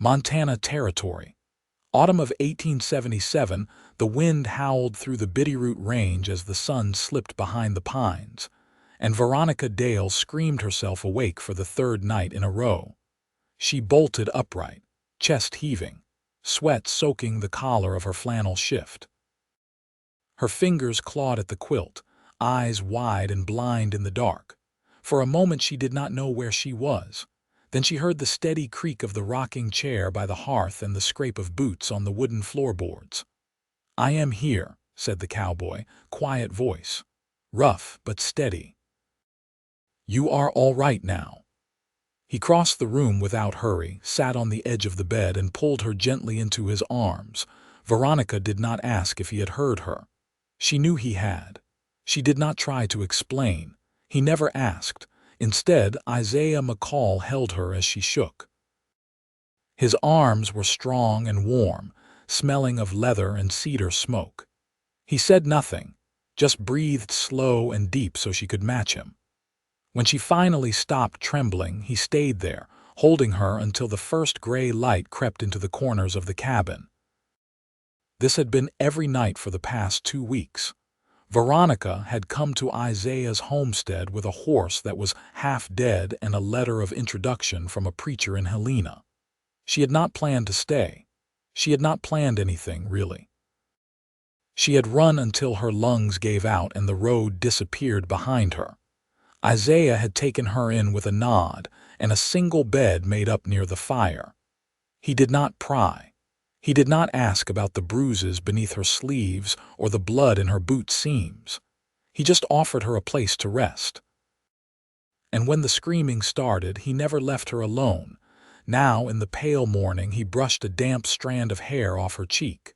Montana Territory. Autumn of 1877, the wind howled through the Bitterroot Range as the sun slipped behind the pines, and Veronica Dale screamed herself awake for the third night in a row. She bolted upright, chest heaving, sweat soaking the collar of her flannel shift. Her fingers clawed at the quilt, eyes wide and blind in the dark. For a moment she did not know where she was. Then she heard the steady creak of the rocking chair by the hearth and the scrape of boots on the wooden floorboards. "I am here," said the cowboy, quiet voice, rough but steady. "You are all right now." He crossed the room without hurry, sat on the edge of the bed and pulled her gently into his arms. Veronica did not ask if he had heard her. She knew he had. She did not try to explain. He never asked. Instead, Isaiah McCall held her as she shook. His arms were strong and warm, smelling of leather and cedar smoke. He said nothing, just breathed slow and deep so she could match him. When she finally stopped trembling, he stayed there, holding her until the first gray light crept into the corners of the cabin. This had been every night for the past 2 weeks. Veronica had come to Isaiah's homestead with a horse that was half dead and a letter of introduction from a preacher in Helena. She had not planned to stay. She had not planned anything, really. She had run until her lungs gave out and the road disappeared behind her. Isaiah had taken her in with a nod and a single bed made up near the fire. He did not pry. He did not ask about the bruises beneath her sleeves or the blood in her boot seams. He just offered her a place to rest. And when the screaming started, he never left her alone. Now, in the pale morning, he brushed a damp strand of hair off her cheek.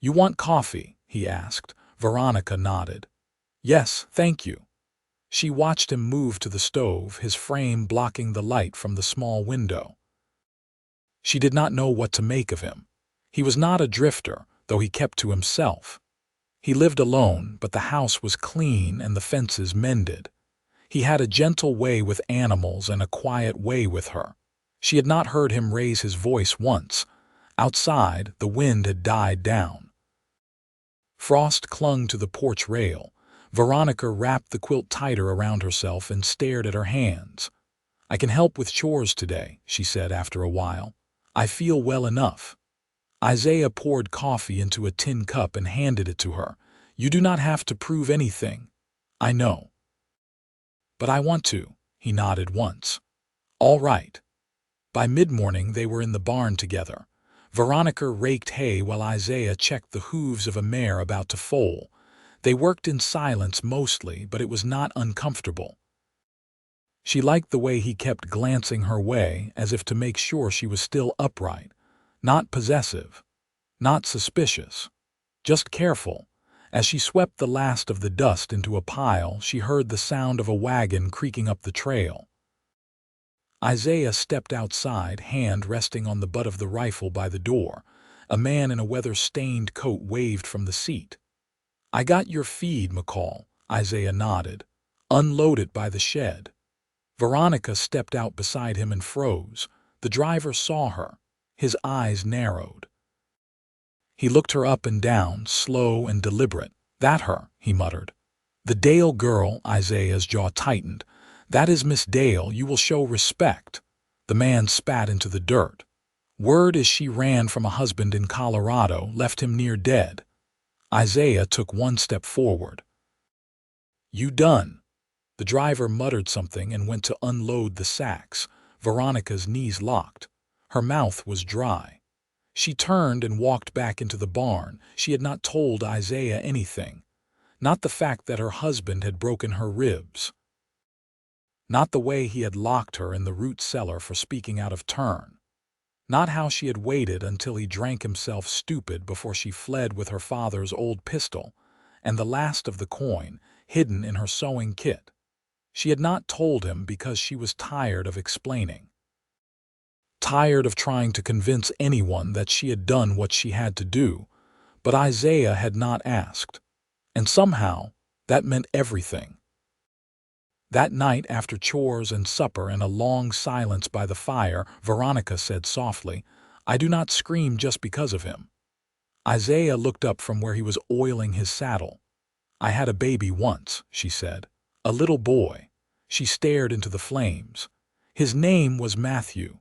"You want coffee?" he asked. Veronica nodded. "Yes, thank you." She watched him move to the stove, his frame blocking the light from the small window. She did not know what to make of him. He was not a drifter, though he kept to himself. He lived alone, but the house was clean and the fences mended. He had a gentle way with animals and a quiet way with her. She had not heard him raise his voice once. Outside, the wind had died down. Frost clung to the porch rail. Veronica wrapped the quilt tighter around herself and stared at her hands. "I can help with chores today," she said after a while. "I feel well enough." Isaiah poured coffee into a tin cup and handed it to her. "You do not have to prove anything." "I know." "But I want to." He nodded once. "All right." By mid-morning they were in the barn together. Veronica raked hay while Isaiah checked the hooves of a mare about to foal. They worked in silence mostly, but it was not uncomfortable. She liked the way he kept glancing her way as if to make sure she was still upright. Not possessive, not suspicious, just careful. As she swept the last of the dust into a pile, she heard the sound of a wagon creaking up the trail. Isaiah stepped outside, hand resting on the butt of the rifle by the door. A man in a weather-stained coat waved from the seat. "I got your feed, McCall," Isaiah nodded. "Unload it by the shed." Veronica stepped out beside him and froze. The driver saw her. His eyes narrowed. He looked her up and down, slow and deliberate. "That her," he muttered. "The Dale girl," Isaiah's jaw tightened. "That is Miss Dale. You will show respect." The man spat into the dirt. "Word is she ran from a husband in Colorado, left him near dead." Isaiah took one step forward. "You done?" The driver muttered something and went to unload the sacks. Veronica's knees locked. Her mouth was dry. She turned and walked back into the barn. She had not told Isaiah anything. Not the fact that her husband had broken her ribs. Not the way he had locked her in the root cellar for speaking out of turn. Not how she had waited until he drank himself stupid before she fled with her father's old pistol and the last of the coin hidden in her sewing kit. She had not told him because she was tired of explaining. Tired of trying to convince anyone that she had done what she had to do, but Isaiah had not asked. And somehow, that meant everything. That night, after chores and supper and a long silence by the fire, Veronica said softly, I do not scream just because of him." Isaiah looked up from where he was oiling his saddle. "I had a baby once," she said. "A little boy." She stared into the flames. "His name was Matthew.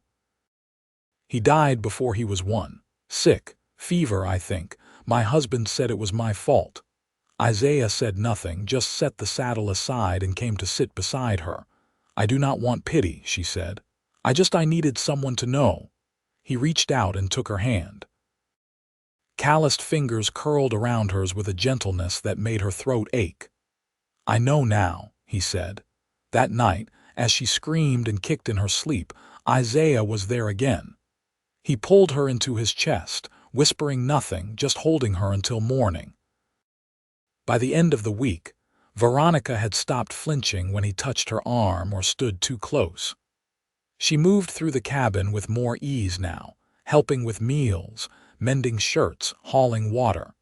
He died before he was 1. Sick. Fever, I think. My husband said it was my fault." Isaiah said nothing, just set the saddle aside and came to sit beside her. "I do not want pity," she said. I needed someone to know." He reached out and took her hand. Calloused fingers curled around hers with a gentleness that made her throat ache. "I know now," he said. That night, as she screamed and kicked in her sleep, Isaiah was there again. He pulled her into his chest, whispering nothing, just holding her until morning. By the end of the week, Veronica had stopped flinching when he touched her arm or stood too close. She moved through the cabin with more ease now, helping with meals, mending shirts, hauling water.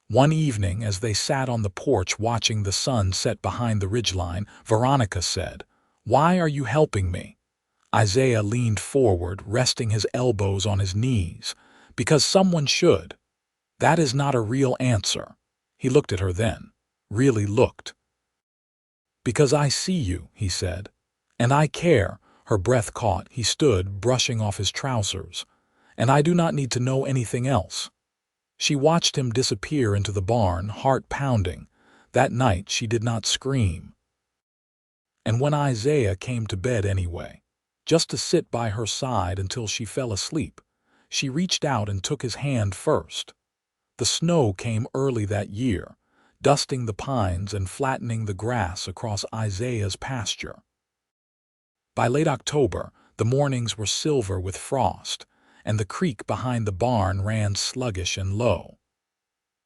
One evening, as they sat on the porch watching the sun set behind the ridgeline, Veronica said, "Why are you helping me?" Isaiah leaned forward, resting his elbows on his knees. "Because someone should." "That is not a real answer." He looked at her then. Really looked. "Because I see you," he said. "And I care." Her breath caught. He stood, brushing off his trousers. "And I do not need to know anything else." She watched him disappear into the barn, heart pounding. That night she did not scream. And when Isaiah came to bed anyway, just to sit by her side until she fell asleep, she reached out and took his hand first. The snow came early that year, dusting the pines and flattening the grass across Isaiah's pasture. By late October, the mornings were silver with frost, and the creek behind the barn ran sluggish and low.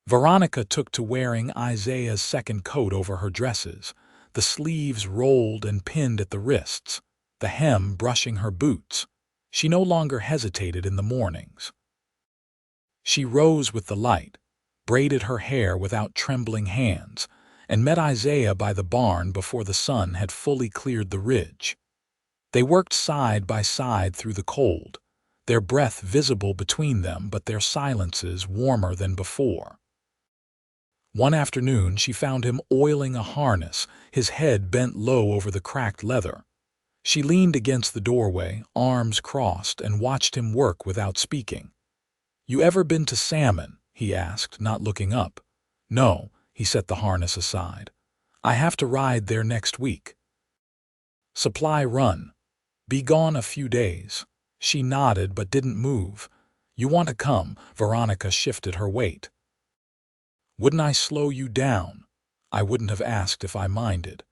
Veronica took to wearing Isaiah's second coat over her dresses, the sleeves rolled and pinned at the wrists, the hem brushing her boots. She no longer hesitated in the mornings. She rose with the light, braided her hair without trembling hands, and met Isaiah by the barn before the sun had fully cleared the ridge. They worked side by side through the cold, their breath visible between them but their silences warmer than before. One afternoon she found him oiling a harness, his head bent low over the cracked leather. She leaned against the doorway, arms crossed, and watched him work without speaking. "You ever been to Salmon?" he asked, not looking up. "No," he set the harness aside. "I have to ride there next week. Supply run. Be gone a few days." She nodded but didn't move. "You want to come?" Veronica shifted her weight. "Wouldn't I slow you down?" "I wouldn't have asked if I minded."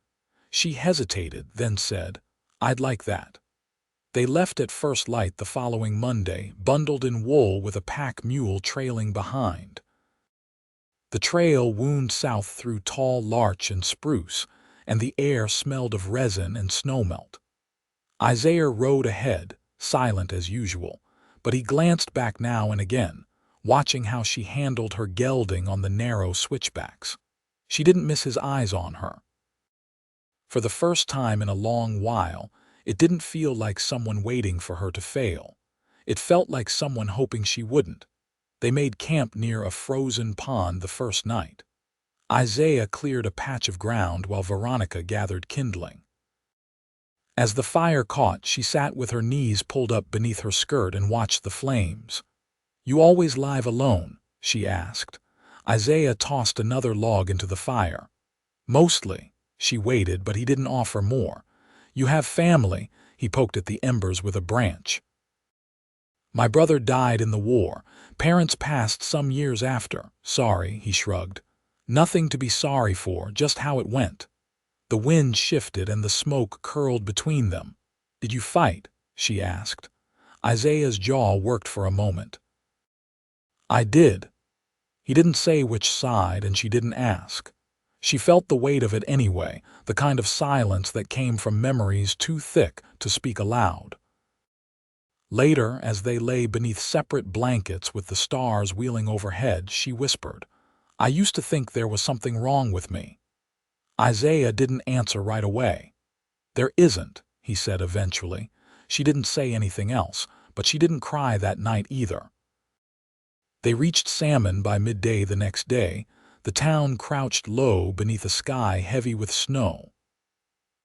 She hesitated, then said, "I'd like that." They left at first light the following Monday, bundled in wool with a pack mule trailing behind. The trail wound south through tall larch and spruce, and the air smelled of resin and snowmelt. Isaiah rode ahead, silent as usual, but he glanced back now and again, watching how she handled her gelding on the narrow switchbacks. She didn't miss his eyes on her. For the first time in a long while, it didn't feel like someone waiting for her to fail. It felt like someone hoping she wouldn't. They made camp near a frozen pond the first night. Isaiah cleared a patch of ground while Veronica gathered kindling. As the fire caught, she sat with her knees pulled up beneath her skirt and watched the flames. "You always live alone?" she asked. Isaiah tossed another log into the fire. "Mostly." She waited, but he didn't offer more. "You have family?" He poked at the embers with a branch. "My brother died in the war. Parents passed some years after." "Sorry," he shrugged. "Nothing to be sorry for, just how it went." The wind shifted and the smoke curled between them. "Did you fight?" she asked. Isaiah's jaw worked for a moment. "I did." He didn't say which side, and she didn't ask. She felt the weight of it anyway, the kind of silence that came from memories too thick to speak aloud. Later, as they lay beneath separate blankets with the stars wheeling overhead, she whispered, "I used to think there was something wrong with me." Isaiah didn't answer right away. "There isn't," he said eventually. She didn't say anything else, but she didn't cry that night either. They reached Salmon by midday the next day. The town crouched low beneath a sky heavy with snow.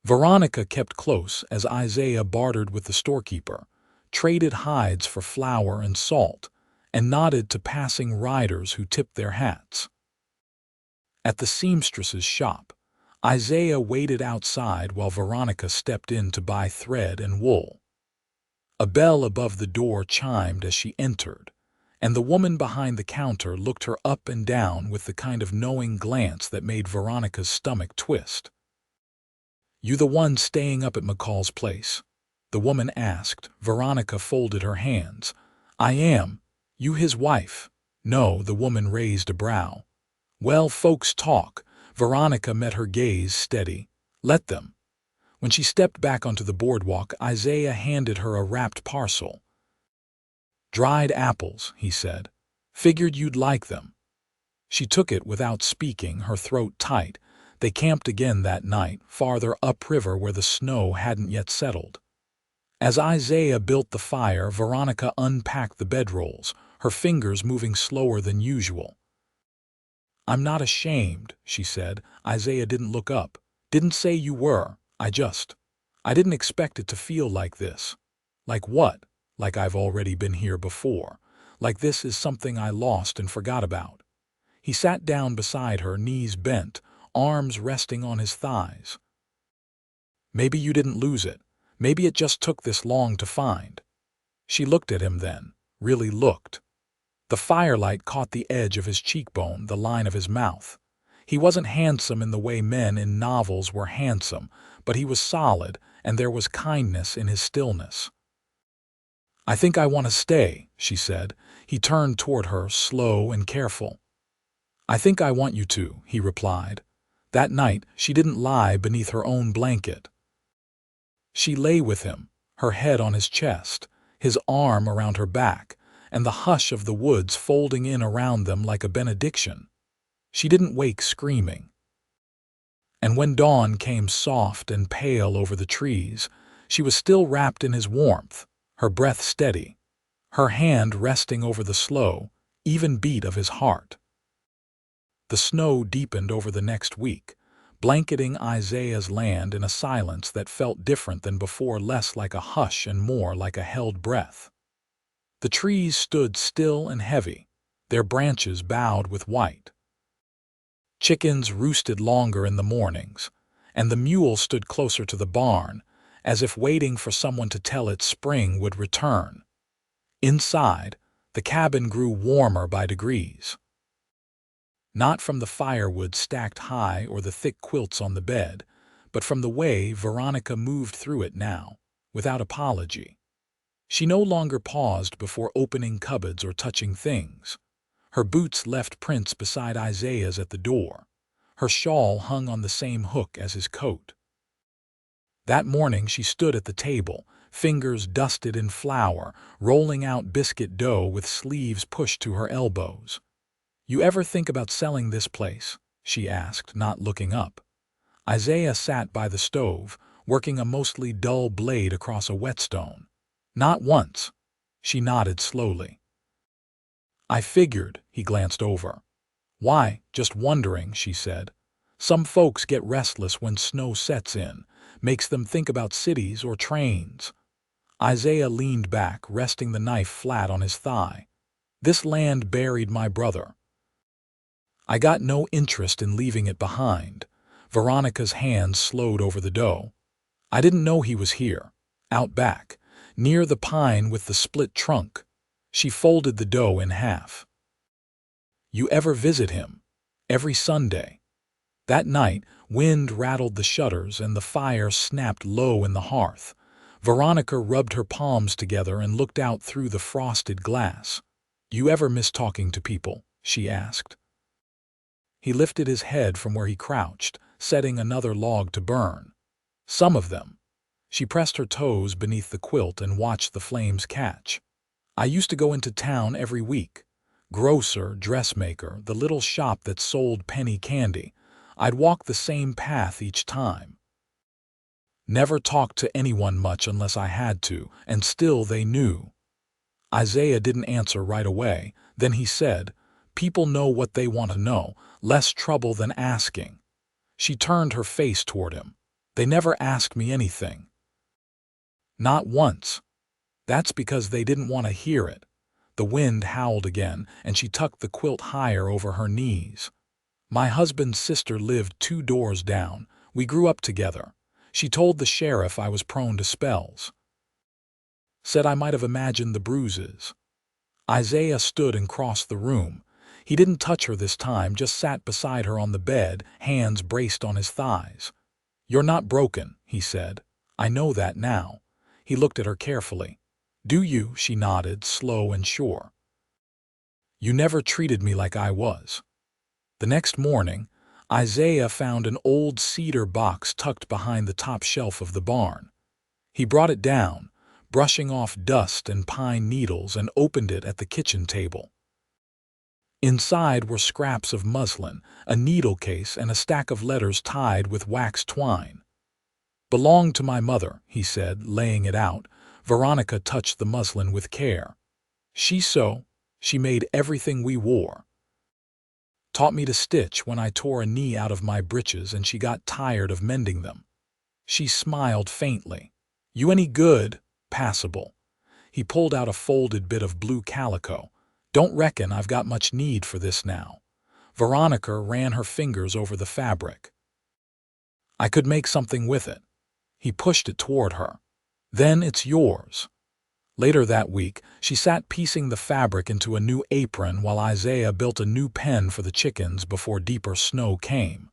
Veronica kept close as Isaiah bartered with the storekeeper, traded hides for flour and salt, and nodded to passing riders who tipped their hats. At the seamstress's shop, Isaiah waited outside while Veronica stepped in to buy thread and wool. A bell above the door chimed as she entered, and the woman behind the counter looked her up and down with the kind of knowing glance that made Veronica's stomach twist. "You the one staying up at McCall's place?" the woman asked. Veronica folded her hands. "I am. You his wife?" "No," the woman raised a brow. "Well, folks talk." Veronica met her gaze steady. "Let them." When she stepped back onto the boardwalk, Isaiah handed her a wrapped parcel. "Dried apples," he said. "Figured you'd like them." She took it without speaking, her throat tight. They camped again that night, farther upriver where the snow hadn't yet settled. As Isaiah built the fire, Veronica unpacked the bedrolls, her fingers moving slower than usual. "I'm not ashamed," she said. Isaiah didn't look up. "Didn't say you were. I didn't expect it to feel like this." "Like what?" "Like I've already been here before. Like this is something I lost and forgot about." He sat down beside her, knees bent, arms resting on his thighs. "Maybe you didn't lose it. Maybe it just took this long to find." She looked at him then, really looked. The firelight caught the edge of his cheekbone, the line of his mouth. He wasn't handsome in the way men in novels were handsome, but he was solid, and there was kindness in his stillness. "I think I want to stay," she said. He turned toward her, slow and careful. "I think I want you to," he replied. That night, she didn't lie beneath her own blanket. She lay with him, her head on his chest, his arm around her back, and the hush of the woods folding in around them like a benediction. She didn't wake screaming. And when dawn came soft and pale over the trees, she was still wrapped in his warmth, her breath steady, her hand resting over the slow, even beat of his heart. The snow deepened over the next week, blanketing Isaiah's land in a silence that felt different than before, less like a hush and more like a held breath. The trees stood still and heavy, their branches bowed with white. Chickens roosted longer in the mornings, and the mule stood closer to the barn, as if waiting for someone to tell it spring would return. Inside, the cabin grew warmer by degrees. Not from the firewood stacked high or the thick quilts on the bed, but from the way Veronica moved through it now, without apology. She no longer paused before opening cupboards or touching things. Her boots left prints beside Isaiah's at the door. Her shawl hung on the same hook as his coat. That morning she stood at the table, fingers dusted in flour, rolling out biscuit dough with sleeves pushed to her elbows. "You ever think about selling this place?" she asked, not looking up. Isaiah sat by the stove, working a mostly dull blade across a whetstone. "Not once." She nodded slowly. "I figured," he glanced over. "Why, just wondering," she said. "Some folks get restless when snow sets in, makes them think about cities or trains." Isaiah leaned back, resting the knife flat on his thigh. "This land buried my brother. I got no interest in leaving it behind." Veronica's hands slowed over the dough. "I didn't know he was here, out back, near the pine with the split trunk." She folded the dough in half. "You ever visit him?" "Every Sunday." That night, wind rattled the shutters and the fire snapped low in the hearth. Veronica rubbed her palms together and looked out through the frosted glass. "You ever miss talking to people?" she asked. He lifted his head from where he crouched, setting another log to burn. "Some of them." She pressed her toes beneath the quilt and watched the flames catch. "I used to go into town every week. Grocer, dressmaker, the little shop that sold penny candy. I'd walk the same path each time. Never talked to anyone much unless I had to, and still they knew." Isaiah didn't answer right away. Then he said, "People know what they want to know, less trouble than asking." She turned her face toward him. "They never asked me anything." "Not once." "That's because they didn't want to hear it." The wind howled again, and she tucked the quilt higher over her knees. "My husband's sister lived 2 doors down. We grew up together. She told the sheriff I was prone to spells. Said I might have imagined the bruises." Isaiah stood and crossed the room. He didn't touch her this time, just sat beside her on the bed, hands braced on his thighs. "You're not broken," he said. "I know that now." He looked at her carefully. "Do you?" She nodded, slow and sure. "You never treated me like I was." The next morning, Isaiah found an old cedar box tucked behind the top shelf of the barn. He brought it down, brushing off dust and pine needles, and opened it at the kitchen table. Inside were scraps of muslin, a needle case, and a stack of letters tied with wax twine. "Belonged to my mother," he said, laying it out. Veronica touched the muslin with care. She made everything we wore. Taught me to stitch when I tore a knee out of my breeches and she got tired of mending them." She smiled faintly. "You any good?" "Passable." He pulled out a folded bit of blue calico. "Don't reckon I've got much need for this now." Veronica ran her fingers over the fabric. "I could make something with it." He pushed it toward her. "Then it's yours." Later that week, she sat piecing the fabric into a new apron while Isaiah built a new pen for the chickens before deeper snow came.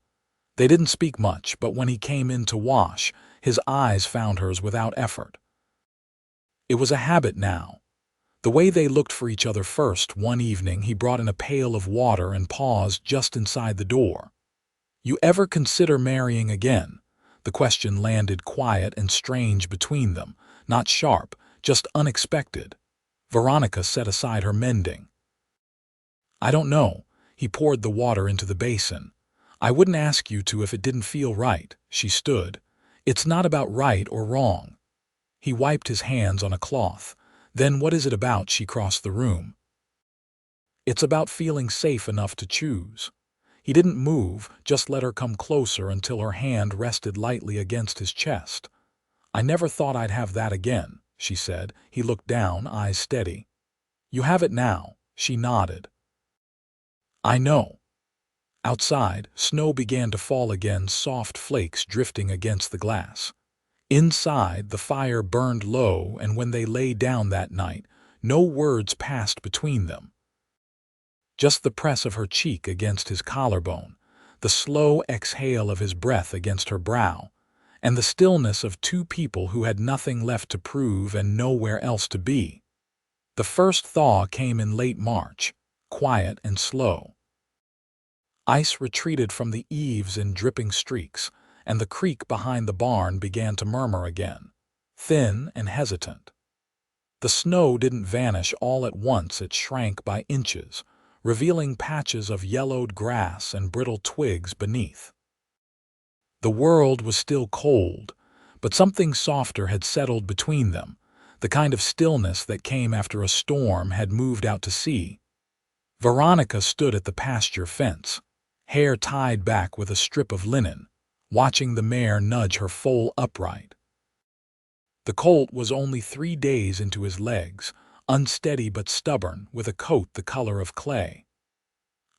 They didn't speak much, but when he came in to wash, his eyes found hers without effort. It was a habit now. The way they looked for each other first. One evening he brought in a pail of water and paused just inside the door. "You ever consider marrying again?" The question landed quiet and strange between them, not sharp, just unexpected. Veronica set aside her mending. "I don't know." He poured the water into the basin. "I wouldn't ask you to if it didn't feel right." She stood. "It's not about right or wrong." He wiped his hands on a cloth. "Then what is it about?" She crossed the room. "It's about feeling safe enough to choose." He didn't move, just let her come closer until her hand rested lightly against his chest. "I never thought I'd have that again," she said. He looked down, eyes steady. "You have it now." She nodded. "I know." Outside, snow began to fall again, soft flakes drifting against the glass. Inside, the fire burned low, and when they lay down that night, no words passed between them. Just the press of her cheek against his collarbone, the slow exhale of his breath against her brow, and the stillness of 2 people who had nothing left to prove and nowhere else to be. The first thaw came in late March, quiet and slow. Ice retreated from the eaves in dripping streaks, and the creek behind the barn began to murmur again, thin and hesitant. The snow didn't vanish all at once, it shrank by inches, revealing patches of yellowed grass and brittle twigs beneath. The world was still cold, but something softer had settled between them. The kind of stillness that came after a storm had moved out to sea. Veronica stood at the pasture fence, hair tied back with a strip of linen, watching the mare nudge her foal upright. The colt was only 3 days into his legs, unsteady but stubborn, with a coat the color of clay.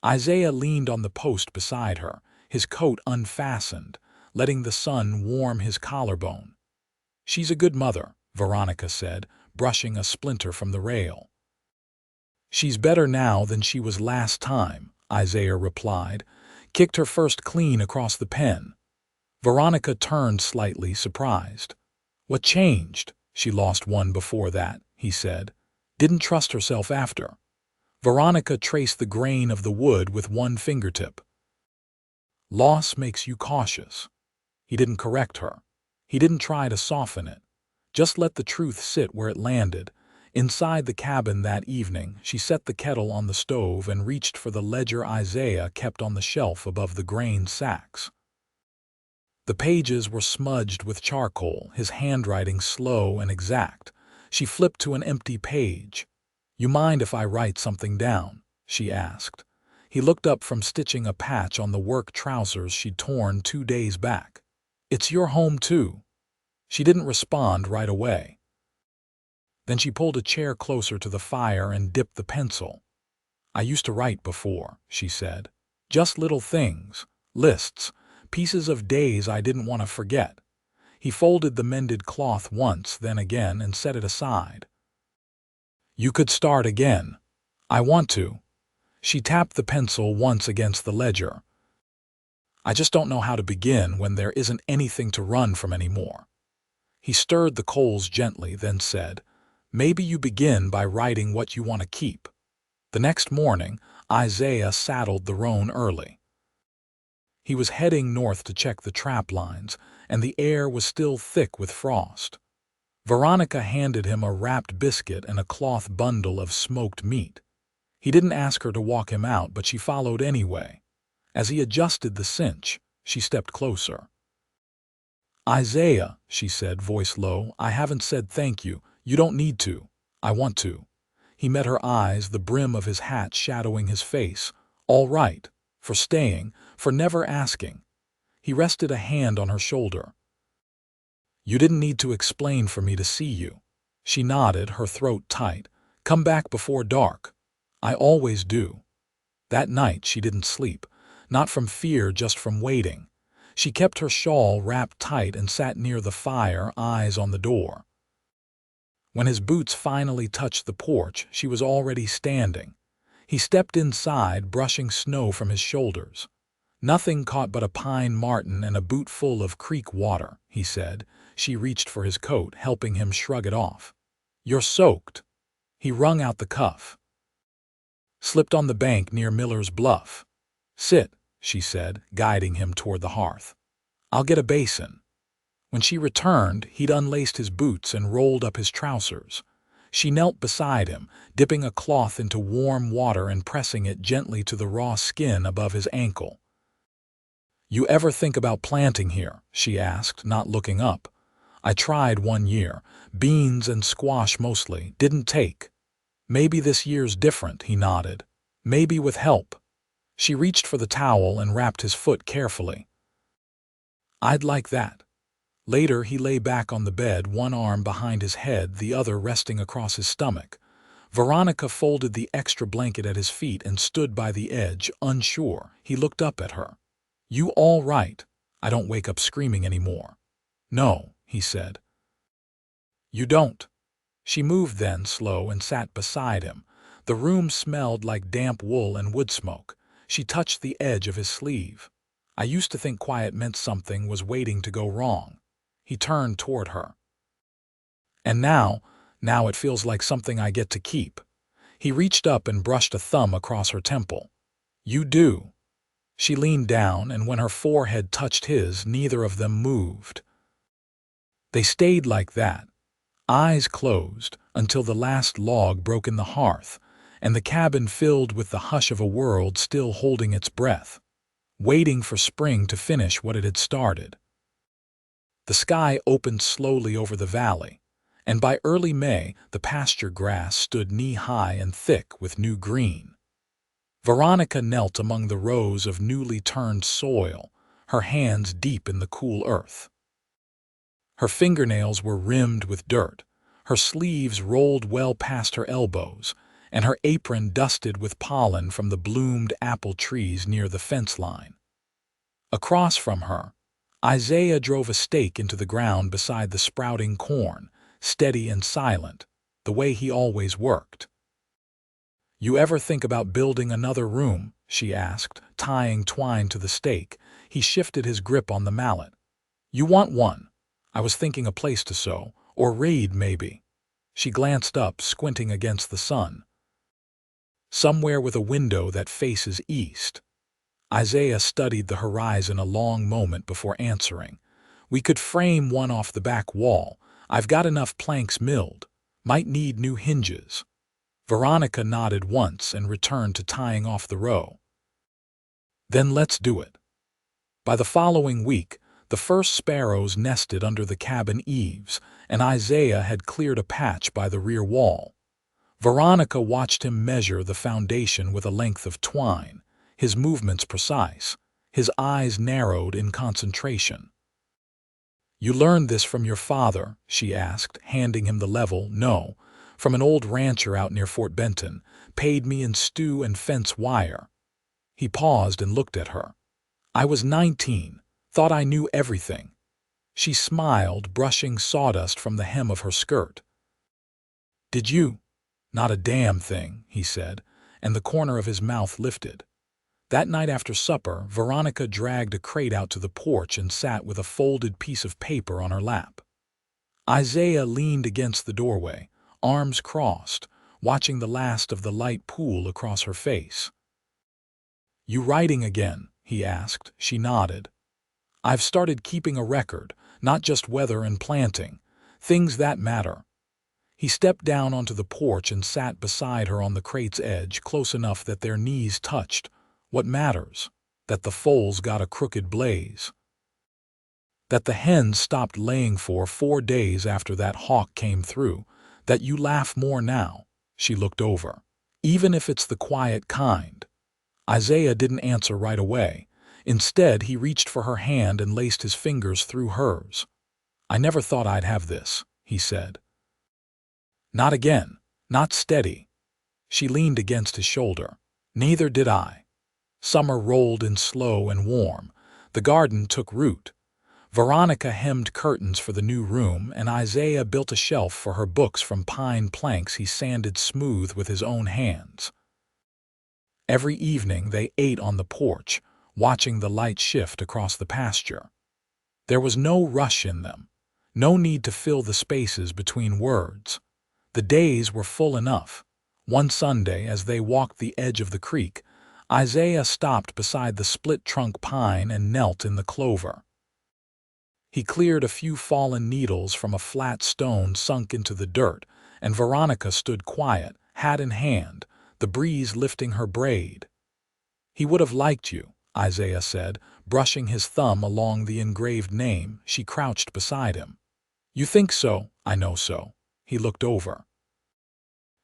Isaiah leaned on the post beside her, his coat unfastened, letting the sun warm his collarbone. "She's a good mother," Veronica said, brushing a splinter from the rail. "She's better now than she was last time," Isaiah replied, kicked her first clean across the pen. Veronica turned slightly, surprised. "What changed?" "She lost one before that," he said. "Didn't trust herself after." Veronica traced the grain of the wood with one fingertip. "Loss makes you cautious." He didn't correct her. He didn't try to soften it. Just let the truth sit where it landed. Inside the cabin that evening, she set the kettle on the stove and reached for the ledger Isaiah kept on the shelf above the grain sacks. The pages were smudged with charcoal, his handwriting slow and exact. She flipped to an empty page. "You mind if I write something down?" she asked. He looked up from stitching a patch on the work trousers she'd torn 2 days back. "It's your home, too." She didn't respond right away. Then she pulled a chair closer to the fire and dipped the pencil. "I used to write before," she said. "Just little things, lists, pieces of days I didn't want to forget." He folded the mended cloth once, then again, and set it aside. "You could start again." "I want to." She tapped the pencil once against the ledger. "I just don't know how to begin when there isn't anything to run from anymore." He stirred the coals gently, then said, "Maybe you begin by writing what you want to keep." The next morning, Isaiah saddled the roan early. He was heading north to check the trap lines, and the air was still thick with frost. Veronica handed him a wrapped biscuit and a cloth bundle of smoked meat. He didn't ask her to walk him out, but she followed anyway. As he adjusted the cinch, she stepped closer. "Isaiah," she said, voice low, "I haven't said thank you. You don't need to. I want to." He met her eyes, the brim of his hat shadowing his face. "All right. For staying, for never asking." He rested a hand on her shoulder. "You didn't need to explain for me to see you." She nodded, her throat tight. "Come back before dark." "I always do." That night she didn't sleep, not from fear, just from waiting. She kept her shawl wrapped tight and sat near the fire, eyes on the door. When his boots finally touched the porch, she was already standing. He stepped inside, brushing snow from his shoulders. "Nothing caught but a pine marten and a boot full of creek water," he said. She reached for his coat, helping him shrug it off. "You're soaked." He wrung out the cuff. "Slipped on the bank near Miller's Bluff." "Sit," she said, guiding him toward the hearth. "I'll get a basin." When she returned, he'd unlaced his boots and rolled up his trousers. She knelt beside him, dipping a cloth into warm water and pressing it gently to the raw skin above his ankle. "You ever think about planting here?" she asked, not looking up. "I tried 1 year. Beans and squash mostly. Didn't take." "Maybe this year's different," he nodded. "Maybe with help." She reached for the towel and wrapped his foot carefully. "I'd like that." Later, he lay back on the bed, one arm behind his head, the other resting across his stomach. Veronica folded the extra blanket at his feet and stood by the edge, unsure. He looked up at her. "You all right? I don't wake up screaming anymore." "No," he said. "You don't?" She moved then, slow, and sat beside him. The room smelled like damp wool and wood smoke. She touched the edge of his sleeve. "I used to think quiet meant something was waiting to go wrong." He turned toward her. "And now it feels like something I get to keep." He reached up and brushed a thumb across her temple. "You do." She leaned down, and when her forehead touched his, neither of them moved. They stayed like that, eyes closed, until the last log broke in the hearth, and the cabin filled with the hush of a world still holding its breath, waiting for spring to finish what it had started. The sky opened slowly over the valley, and by early May the pasture grass stood knee-high and thick with new green. Veronica knelt among the rows of newly turned soil, her hands deep in the cool earth. Her fingernails were rimmed with dirt, her sleeves rolled well past her elbows, and her apron dusted with pollen from the bloomed apple trees near the fence line. Across from her, Isaiah drove a stake into the ground beside the sprouting corn, steady and silent, the way he always worked. "You ever think about building another room?" she asked, tying twine to the stake. He shifted his grip on the mallet. "You want one? I was thinking a place to sew, or read, maybe." She glanced up, squinting against the sun. "Somewhere with a window that faces east." Isaiah studied the horizon a long moment before answering. "We could frame one off the back wall. I've got enough planks milled. Might need new hinges." Veronica nodded once and returned to tying off the row. "Then let's do it." By the following week, the first sparrows nested under the cabin eaves, and Isaiah had cleared a patch by the rear wall. Veronica watched him measure the foundation with a length of twine, his movements precise, his eyes narrowed in concentration. "You learned this from your father?" she asked, handing him the level. "No, from an old rancher out near Fort Benton, paid me in stew and fence wire." He paused and looked at her. "I was 19, thought I knew everything." She smiled, brushing sawdust from the hem of her skirt. "Did you?" "Not a damn thing," he said, and the corner of his mouth lifted. That night after supper, Veronica dragged a crate out to the porch and sat with a folded piece of paper on her lap. Isaiah leaned against the doorway, arms crossed, watching the last of the light pool across her face. "You writing again?" he asked. She nodded. "I've started keeping a record, not just weather and planting, things that matter." He stepped down onto the porch and sat beside her on the crate's edge, close enough that their knees touched. "What matters? That the foals got a crooked blaze. That the hens stopped laying for 4 days after that hawk came through. That you laugh more now." She looked over. "Even if it's the quiet kind." Isaiah didn't answer right away. Instead, he reached for her hand and laced his fingers through hers. "I never thought I'd have this," he said. "Not again. Not steady." She leaned against his shoulder. "Neither did I." Summer rolled in slow and warm. The garden took root. Veronica hemmed curtains for the new room, and Isaiah built a shelf for her books from pine planks he sanded smooth with his own hands. Every evening they ate on the porch, watching the light shift across the pasture. There was no rush in them, no need to fill the spaces between words. The days were full enough. One Sunday, as they walked the edge of the creek, Isaiah stopped beside the split-trunk pine and knelt in the clover. He cleared a few fallen needles from a flat stone sunk into the dirt, and Veronica stood quiet, hat in hand, the breeze lifting her braid. "He would have liked you," Isaiah said, brushing his thumb along the engraved name. She crouched beside him. "You think so?" "I know so." He looked over.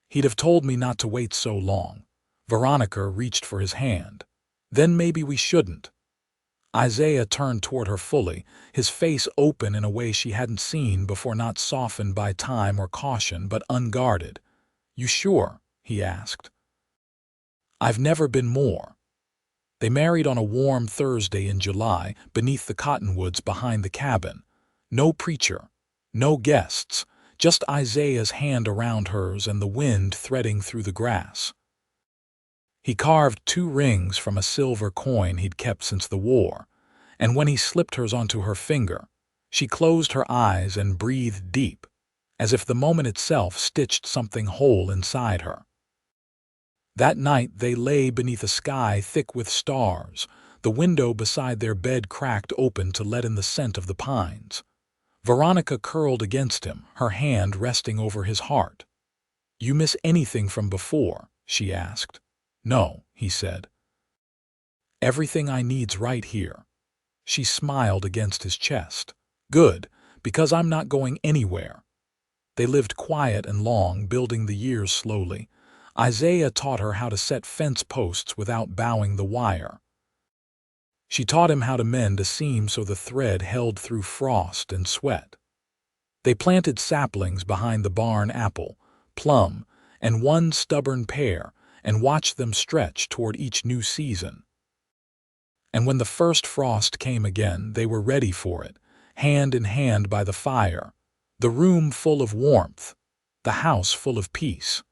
"He'd have told me not to wait so long." Veronica reached for his hand. "Then maybe we shouldn't." Isaiah turned toward her fully, his face open in a way she hadn't seen before, not softened by time or caution, but unguarded. "You sure?" he asked. "I've never been more." They married on a warm Thursday in July, beneath the cottonwoods behind the cabin. No preacher, no guests, just Isaiah's hand around hers and the wind threading through the grass. He carved 2 rings from a silver coin he'd kept since the war, and when he slipped hers onto her finger, she closed her eyes and breathed deep, as if the moment itself stitched something whole inside her. That night they lay beneath a sky thick with stars, the window beside their bed cracked open to let in the scent of the pines. Veronica curled against him, her hand resting over his heart. "You miss anything from before?" she asked. "No," he said. "Everything I need's right here." She smiled against his chest. "Good, because I'm not going anywhere." They lived quiet and long, building the years slowly. Isaiah taught her how to set fence posts without bowing the wire. She taught him how to mend a seam so the thread held through frost and sweat. They planted saplings behind the barn, apple, plum, and 1 stubborn pear, and watched them stretch toward each new season. And when the first frost came again, they were ready for it, hand in hand by the fire, the room full of warmth, the house full of peace.